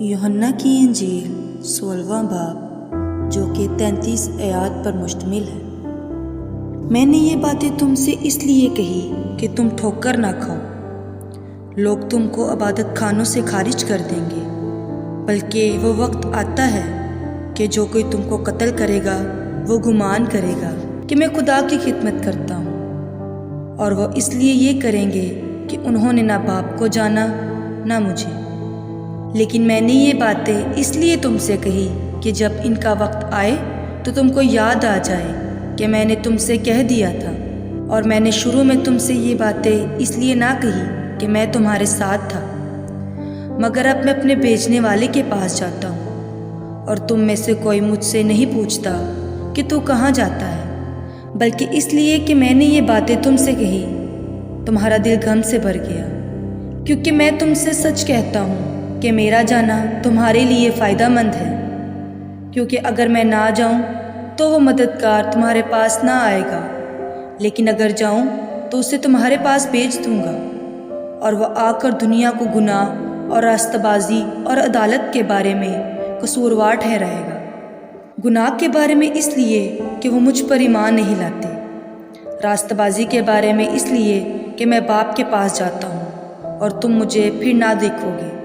यूहन्ना की इंजील 16वां बाब जो कि 33 आयत पर मुश्तमिल है। मैंने ये बातें तुमसे इसलिए कही कि तुम ठोकर ना खाओ। लोग तुमको इबादत खानों से खारिज कर देंगे, बल्कि वो वक्त आता है कि जो कोई तुमको कत्ल करेगा वो गुमान करेगा कि मैं खुदा की खिदमत करता हूँ, और वो इसलिए ये करेंगे कि उन्होंने ना बाप को जाना ना मुझे। लेकिन मैंने ये बातें इसलिए तुमसे कही कि जब इनका वक्त आए तो तुमको याद आ जाए कि मैंने तुमसे कह दिया था। और मैंने शुरू में तुमसे ये बातें इसलिए ना कही कि मैं तुम्हारे साथ था, मगर अब मैं अपने भेजने वाले के पास जाता हूँ, और तुम में से कोई मुझसे नहीं पूछता कि तू कहाँ जाता है, बल्कि इसलिए कि मैंने ये बातें तुमसे कही तुम्हारा दिल गम से भर गया। क्योंकि मैं तुमसे सच कहता हूँ कि मेरा जाना तुम्हारे लिए फ़ायदा मंद है, क्योंकि अगर मैं ना जाऊँ तो वो मददगार तुम्हारे पास ना आएगा, लेकिन अगर जाऊँ तो उसे तुम्हारे पास भेज दूँगा, और वह आकर दुनिया को गुनाह और रास्तबाजी और अदालत के बारे में कसूरवार ठहराएगा। गुनाह के बारे में इसलिए कि वो मुझ पर ईमान नहीं लाते, रास्तबाजी के बारे में इसलिए कि मैं बाप के पास जाता हूँ और तुम मुझे फिर ना देखोगे,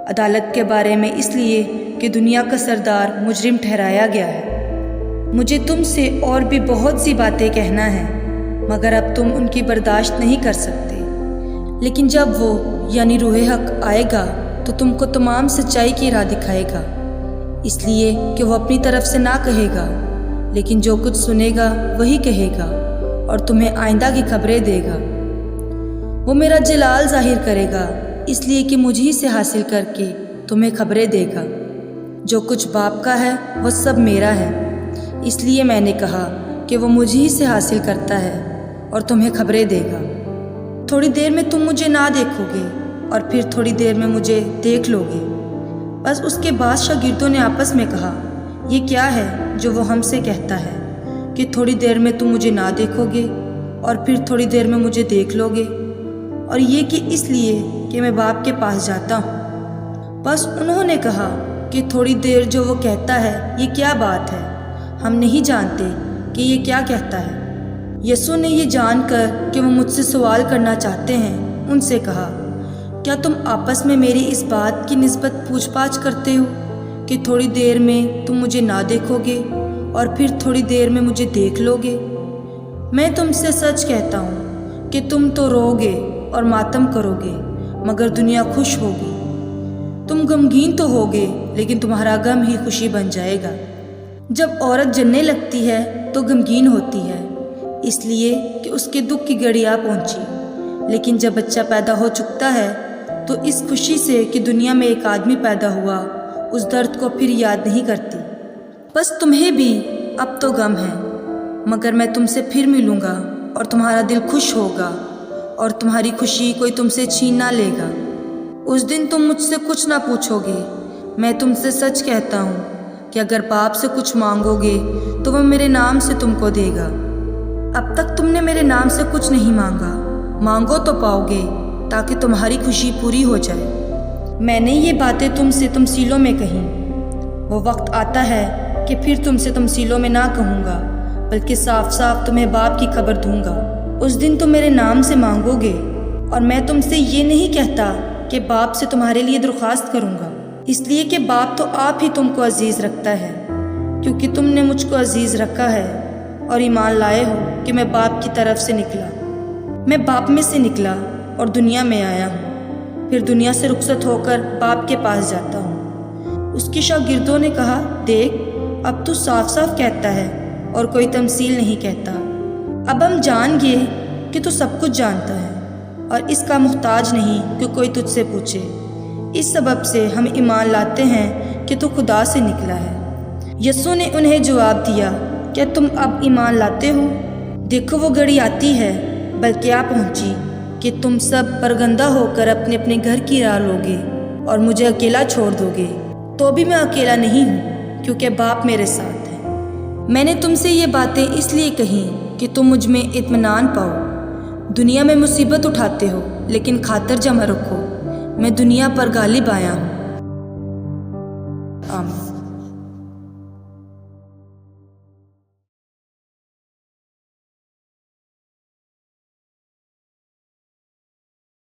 अदालत के बारे में इसलिए कि दुनिया का सरदार मुजरिम ठहराया गया है। मुझे तुमसे और भी बहुत सी बातें कहना है, मगर अब तुम उनकी बर्दाश्त नहीं कर सकते। लेकिन जब वो यानी रूह हक आएगा तो तुमको तमाम सच्चाई की राह दिखाएगा, इसलिए कि वो अपनी तरफ से ना कहेगा, लेकिन जो कुछ सुनेगा वही कहेगा और तुम्हें आइंदा की खबरें देगा। वो मेरा जलाल जाहिर करेगा, इसलिए कि मुझ ही से हासिल करके तुम्हें खबरें देगा। जो कुछ बाप का है वो सब मेरा है, इसलिए मैंने कहा कि वो मुझ ही से हासिल करता है और तुम्हें खबरें देगा। थोड़ी देर में तुम मुझे ना देखोगे और फिर थोड़ी देर में मुझे देख लोगे। बस उसके बाद शागिर्दों ने आपस में कहा, ये क्या है जो वो हमसे कहता है कि थोड़ी देर में तुम मुझे ना देखोगे और फिर थोड़ी देर में मुझे देख लोगे, और ये कि इसलिए कि मैं बाप के पास जाता हूँ। बस उन्होंने कहा कि थोड़ी देर जो वो कहता है ये क्या बात है, हम नहीं जानते कि ये क्या कहता है। यीशु ने ये जानकर कि वो मुझसे सवाल करना चाहते हैं उनसे कहा, क्या तुम आपस में मेरी इस बात की निस्बत पूछताछ करते हो कि थोड़ी देर में तुम मुझे ना देखोगे और फिर थोड़ी देर में मुझे देख लोगे? मैं तुमसे सच कहता हूँ कि तुम तो रोओगे और मातम करोगे, मगर दुनिया खुश होगी। तुम गमगीन तो होगे, लेकिन तुम्हारा गम ही खुशी बन जाएगा। जब औरत जलने लगती है तो गमगीन होती है, इसलिए कि उसके दुख की घड़ी आ पहुंची, लेकिन जब बच्चा पैदा हो चुकता है तो इस खुशी से कि दुनिया में एक आदमी पैदा हुआ, उस दर्द को फिर याद नहीं करती। बस तुम्हें भी अब तो गम है, मगर मैं तुमसे फिर मिलूँगा और तुम्हारा दिल खुश होगा और तुम्हारी खुशी कोई तुमसे छीन ना लेगा। उस दिन तुम मुझसे कुछ ना पूछोगे। मैं तुमसे सच कहता हूँ कि अगर बाप से कुछ मांगोगे तो वह मेरे नाम से तुमको देगा। अब तक तुमने मेरे नाम से कुछ नहीं मांगा, मांगो तो पाओगे, ताकि तुम्हारी खुशी पूरी हो जाए। मैंने ये बातें तुमसे तमसीलों में कहीं। वो वक्त आता है कि फिर तुमसे तमसीलों में ना कहूँगा, बल्कि साफ साफ तुम्हें बाप की खबर दूँगा। उस दिन तुम मेरे नाम से मांगोगे, और मैं तुमसे ये नहीं कहता कि बाप से तुम्हारे लिए दरख्वास्त करूँगा, इसलिए कि बाप तो आप ही तुमको अजीज़ रखता है, क्योंकि तुमने मुझको अजीज़ रखा है और ईमान लाए हो कि मैं बाप की तरफ से निकला। मैं बाप में से निकला और दुनिया में आया हूँ, फिर दुनिया से रुखसत होकर बाप के पास जाता हूँ। उसके शागिर्दों ने कहा, देख, अब तू साफ साफ कहता है और कोई तमसील नहीं कहता। अब हम जान गए कि तू सब कुछ जानता है और इसका मुहताज नहीं कि कोई तुझसे पूछे। इस सबब से हम ईमान लाते हैं कि तू खुदा से निकला है। यीशु ने उन्हें जवाब दिया, क्या तुम अब ईमान लाते हो? देखो वो घड़ी आती है, बल्कि आ पहुंची, कि तुम सब बरगंदा होकर अपने अपने घर की राह लोगे और मुझे अकेला छोड़ दोगे। तो भी मैं अकेला नहीं हूँ, क्योंकि बाप मेरे साथ है। मैंने तुमसे ये बातें इसलिए कही कि तुम मुझ में इत्मीनान पाओ। दुनिया में मुसीबत उठाते हो, लेकिन खातर जमा रखो, मैं दुनिया पर गालिब आया हूँ। آمین۔